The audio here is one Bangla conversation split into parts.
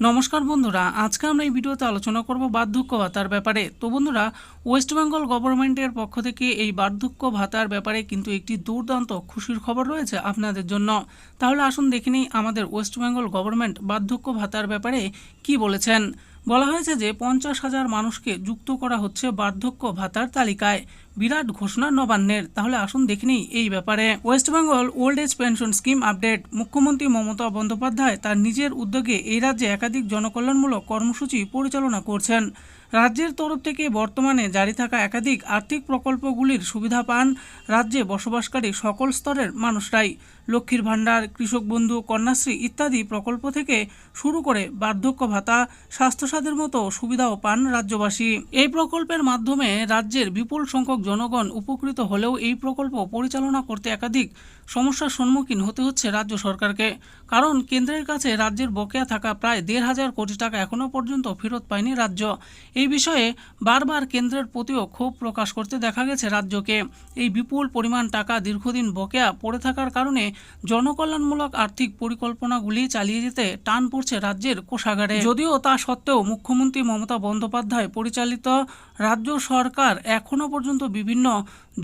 নমস্কার বন্ধুরা, আজকে আমরা এই ভিডিওতে আলোচনা করব বার্ধক্য ভাতার ব্যাপারে। তো বন্ধুরা, ওয়েস্ট বেঙ্গল গভর্নমেন্টের পক্ষ থেকে এই বার্ধক্য ভাতার ব্যাপারে কিন্তু একটি দুর্দান্ত খুশির খবর রয়েছে আপনাদের জন্য। তাহলে আসুন দেখে নিই আমাদের ওয়েস্ট বেঙ্গল গভর্নমেন্ট বার্ধক্য ভাতার ব্যাপারে কি বলেছেন। বলা হয়েছে যে 50,000 মানুষকে যুক্ত করা হচ্ছে বার্ধক্য ভাতার তালিকায়। বিরাট ঘোষণা নবান্নের। তাহলে আসুন দেখে নিই এই ব্যাপারে। West Bengal old age pension scheme update. মুখ্যমন্ত্রী মমতা বন্দ্যোপাধ্যায় তার নিজের উদ্যোগে এই রাজ্যে একাধিক জনকল্যাণমূলক কর্মসূচি পরিচালনা করছেন। রাজ্যের তরফ থেকে বর্তমানে জারি থাকা একাধিক আর্থিক প্রকল্পগুলির সুবিধা পান রাজ্যে বসবাসকারী সকল স্তরের মানুষরাই। লক্ষ্মীর ভাণ্ডার, কৃষক বন্ধু, কন্যাশ্রী ইত্যাদি প্রকল্প থেকে শুরু করে বার্ধক্য ভাতা, স্বাস্থ্যসাথীর মতো সুবিধাও পান রাজ্যবাসী। এই প্রকল্পের মাধ্যমে রাজ্যের বিপুল সংখ্যক জনগণ উপকৃত হলেও এই প্রকল্প পরিচালনা করতে একাধিক সমস্যার সম্মুখীন হতে হচ্ছে রাজ্য সরকারকে। কারণ কেন্দ্রের কাছে রাজ্যের বকেয়া থাকা প্রায় 1,500 কোটি টাকা এখনও পর্যন্ত ফেরত পায়নি রাজ্য। এই বিষয়ে বারবার কেন্দ্রের প্রতিও ক্ষোভ প্রকাশ করতে দেখা গেছে রাজ্যকে। এই বিপুল পরিমাণ টাকা দীর্ঘদিন বকেয়া পড়ে থাকার কারণে জনকল্যাণমূলক আর্থিক পরিকল্পনাগুলি চালিয়ে যেতে টান পড়ছে রাজ্যের কোষাগারে। যদিও তা সত্ত্বেও মুখ্যমন্ত্রী মমতা বন্দ্যোপাধ্যায় পরিচালিত রাজ্য সরকার এখনও পর্যন্ত বিভিন্ন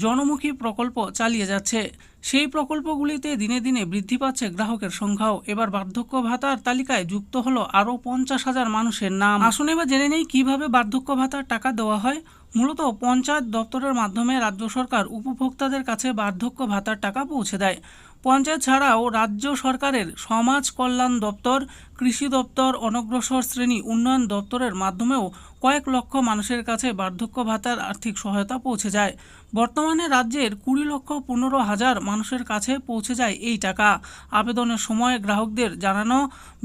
জনমুখী প্রকল্প চালিয়ে যাচ্ছে। সেই প্রকল্পগুলিতে দিনে দিনে বৃদ্ধি পাচ্ছে গ্রাহকের সংখ্যাও। এবার বার্ধক্য ভাতার তালিকায় যুক্ত হলো আরও 50,000 মানুষের নাম। আসুন এবার জেনে নেই কিভাবে বার্ধক্য ভাতার টাকা দেওয়া হয়। মূলত পঞ্চায়েত দপ্তরের মাধ্যমে রাজ্য সরকার উপভোক্তাদের কাছে বার্ধক্য ভাতার টাকা পৌঁছে দেয়। পঞ্চায়েত ছাড়াও রাজ্য সরকারের সমাজ কল্যাণ দপ্তর, কৃষি দপ্তর, অনগ্রসর শ্রেণী উন্নয়ন দপ্তরের মাধ্যমেও কয়েক লক্ষ মানুষের কাছে বার্ধক্য ভাতার আর্থিক সহায়তা পৌঁছে যায়। বর্তমানে রাজ্যের 20,15,000 মানুষের কাছে পৌঁছে যায় এই টাকা। আবেদনের সময় গ্রাহকদের জানানো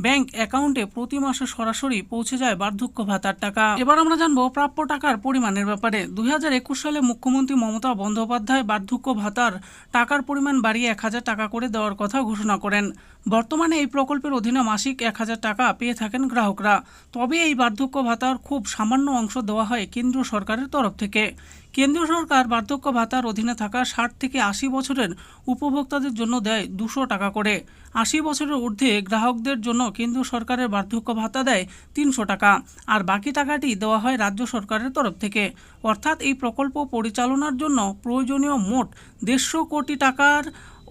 ব্যাংক অ্যাকাউন্টে প্রতি মাসে সরাসরি পৌঁছে যায় বার্ধক্য ভাতার টাকা। এবার আমরা জানবো প্রাপ্য টাকার পরিমাণের ব্যাপারে। 2021 সালে মুখ্যমন্ত্রী মমতা বন্দ্যোপাধ্যায় বার্ধক্য ভাতার টাকার পরিমাণ বাড়িয়ে 1,000 টাকা করে দেওয়ার কথা ঘোষণা করেন। বর্তমানে এই প্রকল্পের অধীনে মাসিক 1,000 টাকা পেয়ে থাকেন গ্রাহকরা। তবে এই বার্ধক্য ভাতার খুব সামান্য অংশ দেওয়া হয় কেন্দ্রীয় সরকারের তরফ থেকে। কেন্দ্রীয় সরকার বার্ধক্য ভাতার অধীনে থাকা 60 থেকে 80 বছরের উপভোক্তাদের জন্য দেয় 200 টাকা করে। 80 বছরের ঊর্ধ্বে গ্রাহকদের জন্য কেন্দ্রীয় সরকারের বার্ধক্য ভাতা দেয় 300 টাকা। আর বাকি টাকাটি দেওয়া হয় রাজ্য সরকারের তরফ থেকে। অর্থাৎ এই প্রকল্প পরিচালনার জন্য প্রয়োজনীয় মোট 150 কোটি টাকার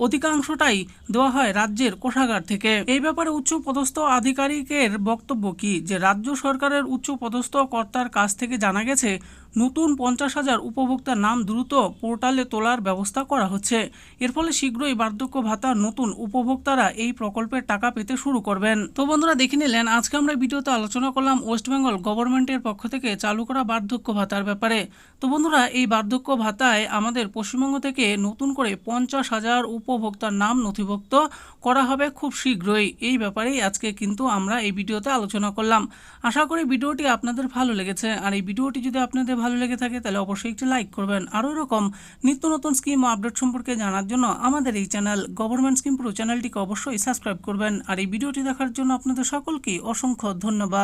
অধিকাংশটাই দেওয়া হয় রাজ্যের কোষাগার থেকে। এই ব্যাপারে উচ্চ পদস্থ আধিকারিকের বক্তব্য কি, যে রাজ্য সরকারের উচ্চ পদস্থ কর্তার কাছ থেকে জানা গেছে নতুন 50,000 উপভোক্তার নাম দ্রুত পোর্টালে তোলার ব্যবস্থা করা হচ্ছে। এর ফলে শীঘ্রই বার্ধক্য ভাতার নতুন উপভোক্তারা এই প্রকল্পের টাকা পেতে শুরু করবেন। তো বন্ধুরা, দেখে নিলেন আজকে আমরা ভিডিওতে আলোচনা করলাম ওয়েস্ট বেঙ্গল গভর্নমেন্টের পক্ষ থেকে চালু করা বার্ধক্য ভাতার ব্যাপারে। তো বন্ধুরা, এই বার্ধক্য ভাতায় আমাদের পশ্চিমবঙ্গ থেকে নতুন করে 50,000 উপভোক্তার নাম নথিভুক্ত করা হবে খুব শীঘ্রই। এই ব্যাপারেই আজকে কিন্তু আমরা এই ভিডিওতে আলোচনা করলাম। আশা করি ভিডিওটি আপনাদের ভালো লেগেছে। আর এই ভিডিওটি যদি আপনাদের ভালো লেগে থাকে তাহলে অবশ্যই একটি লাইক করবেন। আরও এরকম নিত্য নতুন স্কিম ও আপডেট সম্পর্কে জানার জন্য আমাদের এই চ্যানেল গভর্নমেন্ট স্কিম প্রো চ্যানেলটিকে অবশ্যই সাবস্ক্রাইব করবেন। আর এই ভিডিওটি দেখার জন্য আপনাদের সকলকে অসংখ্য ধন্যবাদ।